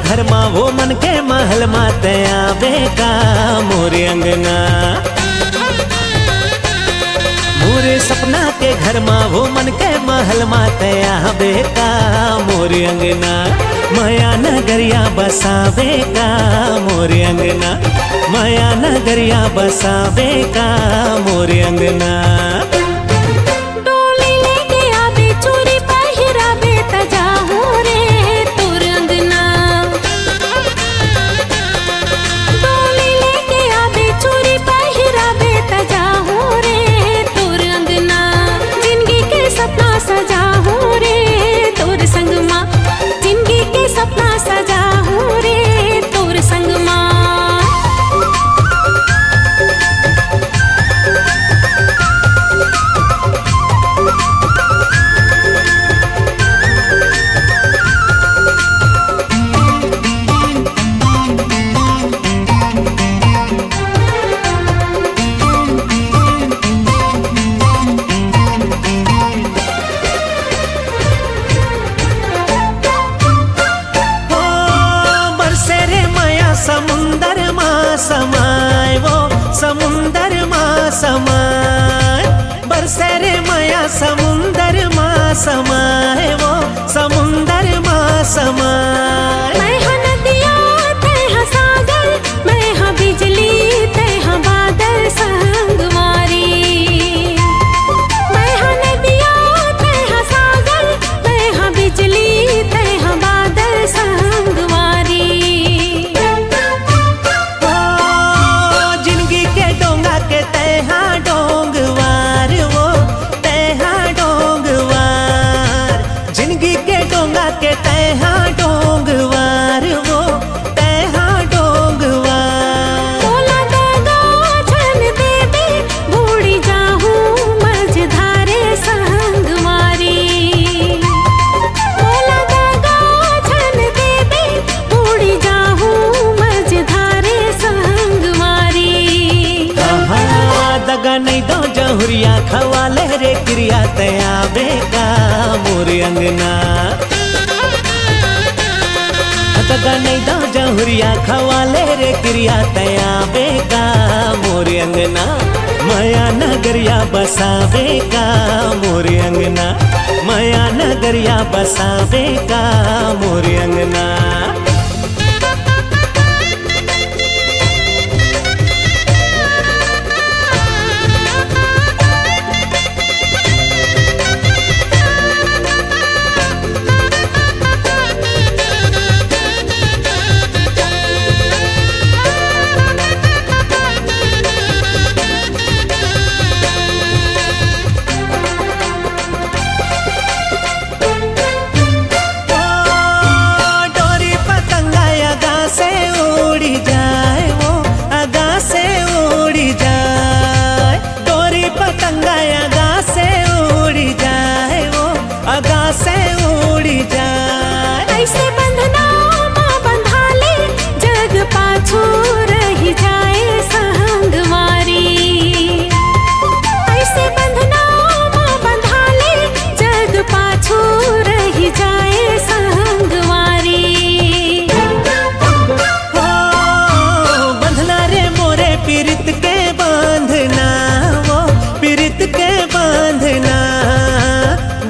घर मा वो मन के महल मा तया बेका मोरे अंगना। मोरे सपना के घर मा वो मन के महल मा तया बेका मोरे अंगना। माया नगरिया बसावे का मोरे अंगना। माया नगरिया बसावे का मोरे अंगना। समुंदर माँ समाए वो समुंदर माँ समाए। बरसे रे माया समुंदर माँ समाए वो समुंदर माँ समाए। मैं हाँ नदिया तै हाँ सागर, मैं हाँ बिजली तै हाँ बादल संगवारी। मैं हाँ नदिया तै हाँ सागर, मैं हाँ बिजली तै हाँ बादल संगवारी। के तैहा डोंगवार वो तैहा डोंगवार। बोला दागा छन देवे बूढ़ी जाहूँ मझधारे संगवारी। बोला दागा छन देवे बूढ़ी जाहूँ मझधारे संगवारी। दगा नहीं दो जहुरिया खवाले रे क्रिया तया बेका मोरे अंगना। दगा नहीं दो जहुरिया खवाले रे क्रिया तया बेका मोरे अंगना। माया नगरिया बसावे का मोरे अंगना। माया नगरिया बसावे का मोरे अंगना। से उड़ी जाए ऐसे बंधना माँ बंधा ले, जग पाछू रही जाए संगवारी। ऐसे बंधना माँ बंधा ले, जग पाछू रही जाए संगवारी। बंधना रे मोरे पीरित के बांधना वो पीरित के बांधना।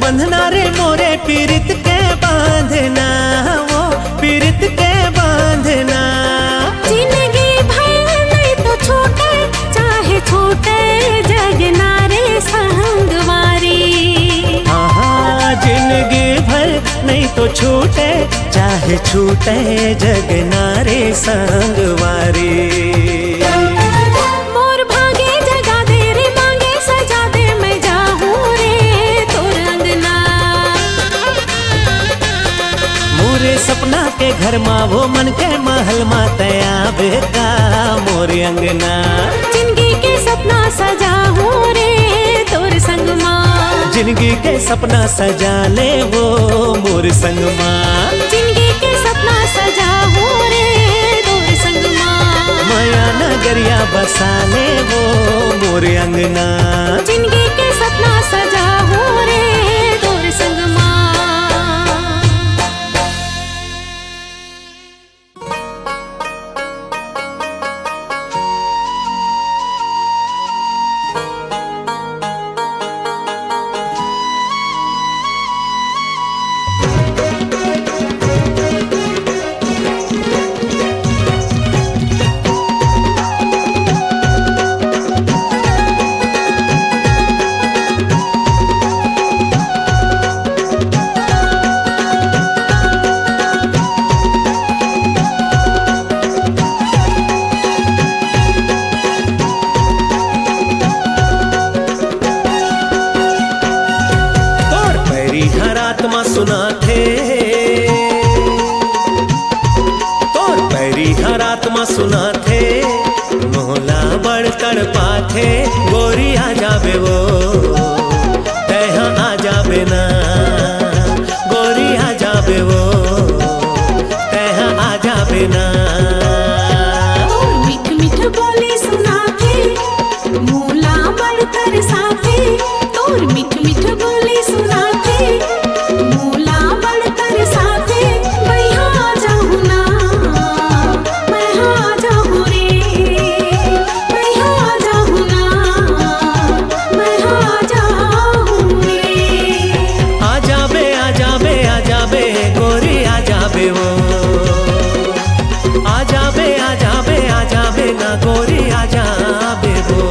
बंधना रे मोरे पीरित के बांधना वो पीरित के बांधना। जिंदगी भर नहीं तो छूटे चाहे छूटे जग नारे संगवारी। हाँ जिंदगी भर नहीं तो छूटे चाहे छूटे जग नारे संगवारी। सपना के घर माँ वो मन के महल मा तया बेका मोरे अंगना। जिंदगी के सपना सजा हूँ रे तोर संग माँ। जिंदगी के सपना सजा ले वो मोर संग माँ। जिंदगी के सपना सजा हूँ रे तोर संग माँ। माया नगरिया बसा ले वो मोरे अंगना। जिंदगी के सपना सजा हूँ रे तोर संग माँ। रात मा सुना थे, तोर पैरी रात मा सुना थे, मोहला बड़ तड़पा थे। गोरी आ जाबे वो तैहा आ जाबे ना, गोरी आ जाबे वो तैहा आ जाबे ना। मीठ मीठ बोली सुना थे, मोला बड़ तरसा थे। तोर मीठ मीठ बोली सुना थे, मोला बड़ तरसा थे। बैहा आ जाहु ना, बैहा आ जाहु रे, बैहा आ जाहु ना, बैहा आ जाहु रे। आ जाबे आ जाबे आ जाबे गोरी आ जाबे वो, आ जाबे आ जाबे आ जाबे ना गोरी आ जाबे वो।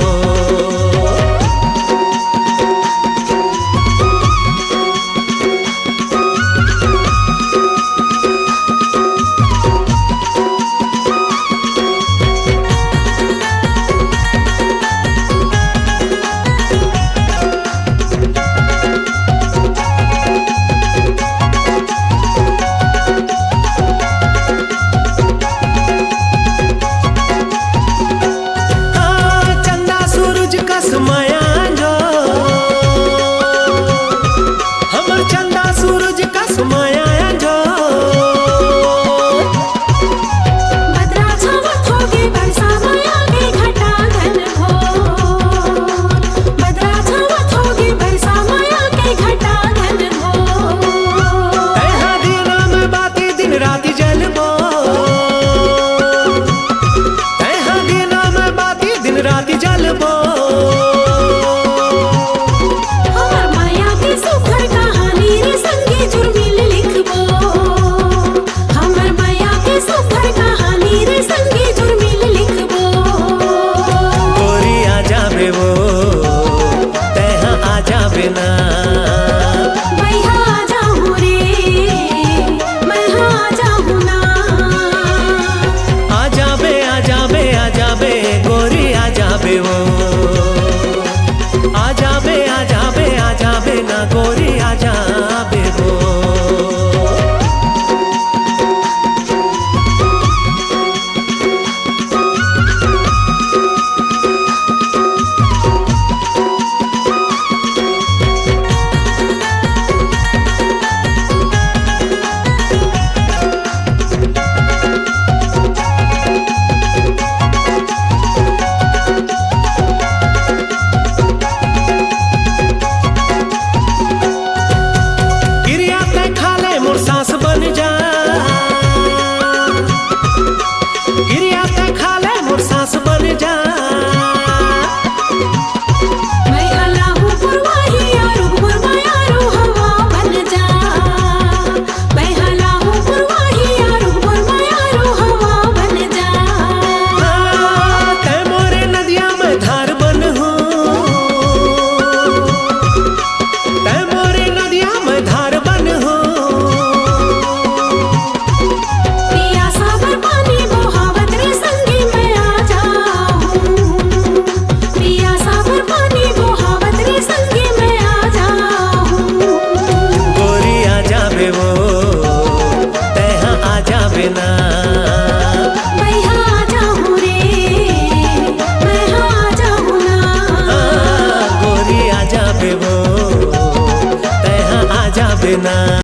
माया जो हमर चंदा सूरज कस माया जो, बदरा छावत होगे बरसा माया के घटा घन घोर। बदरा छावत होगे बरसा माया के घटा घन घोर। तैहा दिना में बाती दिन राति जलबो, तैहा दिना में बाती दिन राति जलबो। आ जाबे आ जाबे आ जाबे ना गोरी आ जाबे वो। सांस बन जा गिरिया ते खाले मोर सांस बन जा। मैं अल्लाहू पुरवाही यारो पुरवायारो हवा बन जा। मैं अल्लाहू पुरवाही यारो पुरवायारो हवा बन जा। ते मोरे नदिया में धार बन हूँ, ते मोरे नदिया में धार बन हूँ। ना